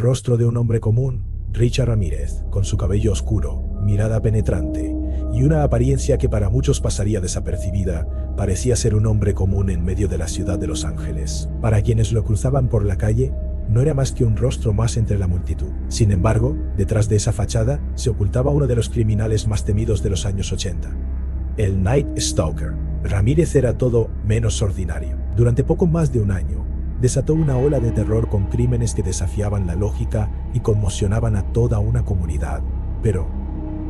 rostro de un hombre común, Richard Ramírez, con su cabello oscuro, mirada penetrante y una apariencia que para muchos pasaría desapercibida, parecía ser un hombre común en medio de la ciudad de Los Ángeles. Para quienes lo cruzaban por la calle, no era más que un rostro más entre la multitud. Sin embargo, detrás de esa fachada se ocultaba uno de los criminales más temidos de los años 80. El Night Stalker. Ramírez era todo menos ordinario. Durante poco más de un año, desató una ola de terror con crímenes que desafiaban la lógica y conmocionaban a toda una comunidad. Pero,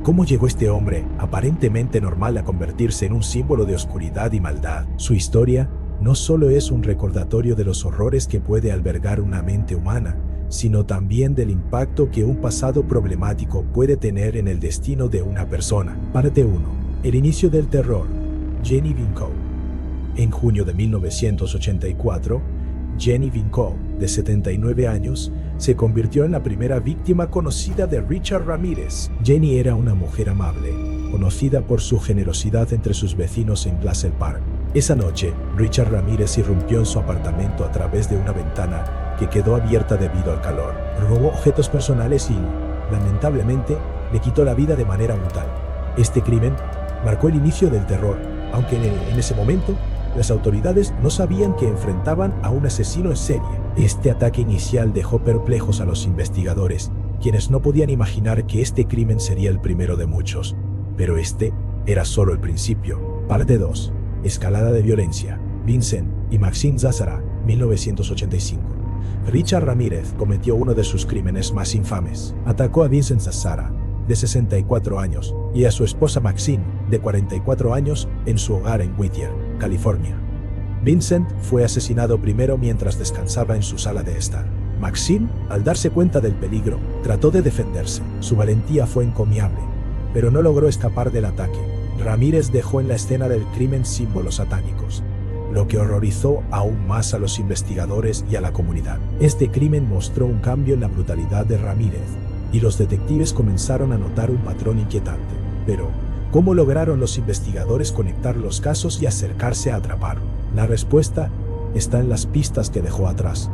¿cómo llegó este hombre, aparentemente normal, a convertirse en un símbolo de oscuridad y maldad? Su historia no solo es un recordatorio de los horrores que puede albergar una mente humana, sino también del impacto que un pasado problemático puede tener en el destino de una persona. Parte 1. El inicio del terror. Jenny Vincoe. En junio de 1984, Jenny Vincoe, de 79 años, se convirtió en la primera víctima conocida de Richard Ramírez. Jenny era una mujer amable, conocida por su generosidad entre sus vecinos en Glassell Park. Esa noche, Richard Ramírez irrumpió en su apartamento a través de una ventana que quedó abierta debido al calor. Robó objetos personales y, lamentablemente, le quitó la vida de manera brutal. Este crimen marcó el inicio del terror, aunque en ese momento las autoridades no sabían que enfrentaban a un asesino en serie. Este ataque inicial dejó perplejos a los investigadores, quienes no podían imaginar que este crimen sería el primero de muchos. Pero este era solo el principio. Parte 2. Escalada de violencia. Vincent y Maxine Zazzara, 1985. Richard Ramírez cometió uno de sus crímenes más infames. Atacó a Vincent Zazzara, de 64 años, y a su esposa Maxine, de 44 años, en su hogar en Whittier, California. Vincent fue asesinado primero mientras descansaba en su sala de estar. Maxine, al darse cuenta del peligro, trató de defenderse. Su valentía fue encomiable, pero no logró escapar del ataque. Ramírez dejó en la escena del crimen símbolos satánicos, lo que horrorizó aún más a los investigadores y a la comunidad. Este crimen mostró un cambio en la brutalidad de Ramírez, y los detectives comenzaron a notar un patrón inquietante. Pero, ¿cómo lograron los investigadores conectar los casos y acercarse a atraparlo? La respuesta está en las pistas que dejó atrás.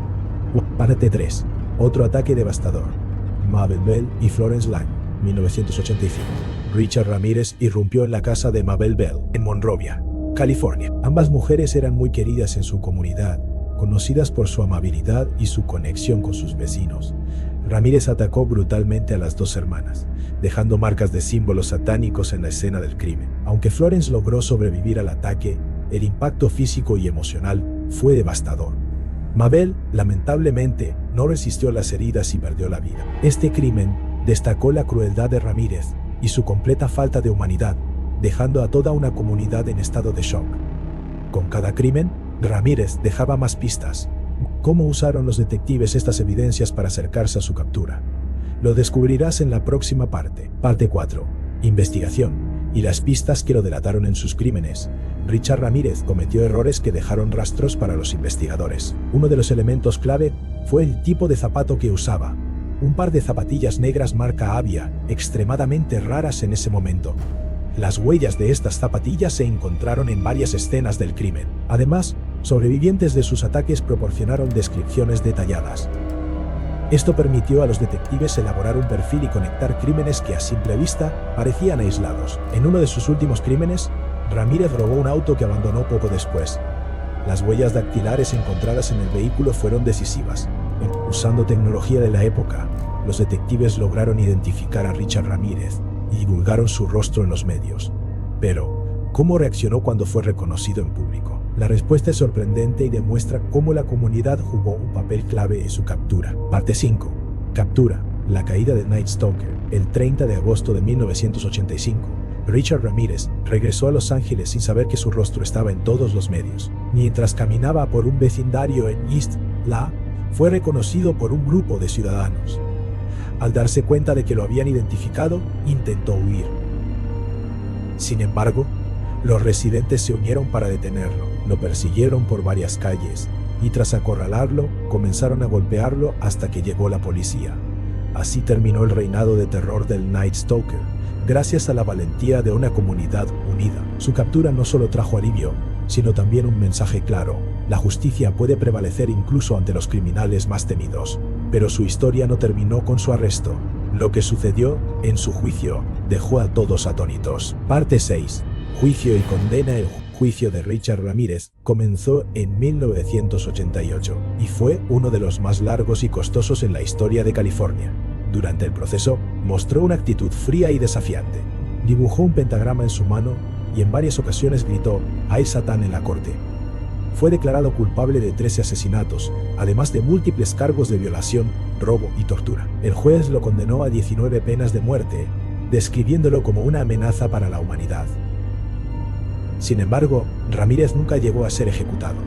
Parte 3. Otro ataque devastador. Mabel Bell y Florence Lang, 1985. Richard Ramírez irrumpió en la casa de Mabel Bell, en Monrovia, California. Ambas mujeres eran muy queridas en su comunidad, conocidas por su amabilidad y su conexión con sus vecinos. Ramírez atacó brutalmente a las dos hermanas, dejando marcas de símbolos satánicos en la escena del crimen. Aunque Florence logró sobrevivir al ataque, el impacto físico y emocional fue devastador. Mabel, lamentablemente, no resistió las heridas y perdió la vida. Este crimen destacó la crueldad de Ramírez y su completa falta de humanidad, dejando a toda una comunidad en estado de shock. Con cada crimen, Ramírez dejaba más pistas. ¿Cómo usaron los detectives estas evidencias para acercarse a su captura? Lo descubrirás en la próxima parte. Parte 4. Investigación y las pistas que lo delataron en sus crímenes. Richard Ramírez cometió errores que dejaron rastros para los investigadores. Uno de los elementos clave fue el tipo de zapato que usaba. Un par de zapatillas negras marca Avia, extremadamente raras en ese momento. Las huellas de estas zapatillas se encontraron en varias escenas del crimen. Además, sobrevivientes de sus ataques proporcionaron descripciones detalladas. Esto permitió a los detectives elaborar un perfil y conectar crímenes que a simple vista parecían aislados. En uno de sus últimos crímenes, Ramírez robó un auto que abandonó poco después. Las huellas dactilares encontradas en el vehículo fueron decisivas. Usando tecnología de la época, los detectives lograron identificar a Richard Ramírez y divulgaron su rostro en los medios. Pero, ¿cómo reaccionó cuando fue reconocido en público? La respuesta es sorprendente y demuestra cómo la comunidad jugó un papel clave en su captura. Parte 5. Captura. La caída de Night Stalker. El 30 de agosto de 1985, Richard Ramírez regresó a Los Ángeles sin saber que su rostro estaba en todos los medios. Mientras caminaba por un vecindario en East La, fue reconocido por un grupo de ciudadanos. Al darse cuenta de que lo habían identificado, intentó huir. Sin embargo, los residentes se unieron para detenerlo. Lo persiguieron por varias calles y tras acorralarlo, comenzaron a golpearlo hasta que llegó la policía. Así terminó el reinado de terror del Night Stalker, gracias a la valentía de una comunidad unida. Su captura no solo trajo alivio, sino también un mensaje claro: la justicia puede prevalecer incluso ante los criminales más temidos. Pero su historia no terminó con su arresto. Lo que sucedió en su juicio dejó a todos atónitos. Parte 6. Juicio y condena. El juicio de Richard Ramírez comenzó en 1988 y fue uno de los más largos y costosos en la historia de California. Durante el proceso, mostró una actitud fría y desafiante. Dibujó un pentagrama en su mano y en varias ocasiones gritó "¡Ay Satán!" en la corte. Fue declarado culpable de 13 asesinatos, además de múltiples cargos de violación, robo y tortura. El juez lo condenó a 19 penas de muerte, describiéndolo como una amenaza para la humanidad. Sin embargo, Ramírez nunca llegó a ser ejecutado.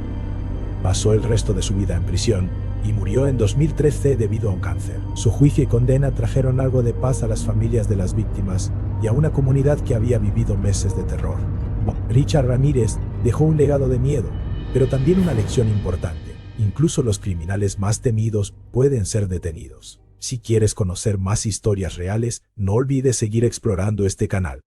Pasó el resto de su vida en prisión y murió en 2013 debido a un cáncer. Su juicio y condena trajeron algo de paz a las familias de las víctimas y a una comunidad que había vivido meses de terror. Richard Ramírez dejó un legado de miedo, pero también una lección importante. Incluso los criminales más temidos pueden ser detenidos. Si quieres conocer más historias reales, no olvides seguir explorando este canal.